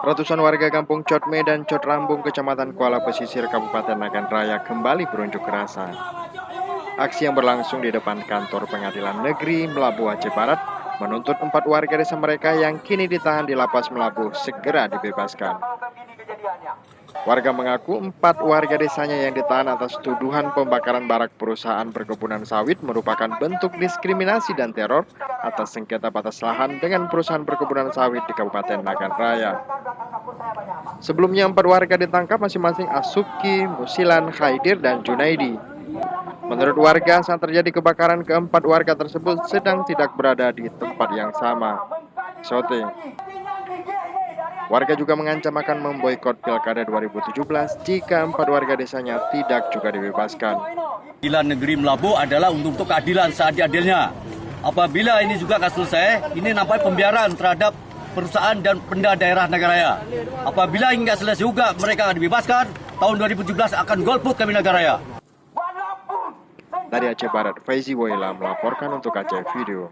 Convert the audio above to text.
Ratusan warga kampung Cotme dan Cot Rambung, Kecamatan Kuala Pesisir, Kabupaten Nagan Raya kembali berunjuk rasa. Aksi yang berlangsung di depan kantor Pengadilan Negeri Melabuh Aceh Barat menuntut 4 warga desa mereka yang kini ditahan di Lapas Melabuh segera dibebaskan. Warga mengaku 4 warga desanya yang ditahan atas tuduhan pembakaran barak perusahaan perkebunan sawit merupakan bentuk diskriminasi dan teror atas sengketa batas lahan dengan perusahaan perkebunan sawit di Kabupaten Nagan Raya. Sebelumnya 4 warga ditangkap masing-masing Asuki, Musilan, Khaidir, dan Junaidi. Menurut warga, saat terjadi kebakaran, keempat warga tersebut sedang tidak berada di tempat yang sama. Soting. Warga juga mengancam akan memboikot Pilkada 2017 jika 4 warga desanya tidak juga dibebaskan. Pengadilan Negeri Melabuh adalah untuk keadilan seadil-adilnya. Apabila ini juga kasus selesai, ini nampak pembiaran terhadap perusahaan dan benda daerah Nagaraya. Apabila hingga selesai juga mereka akan dibebaskan, tahun 2017 akan golput kami Nagaraya. Dari Aceh Barat, Faizi Woyla melaporkan untuk Aceh Video.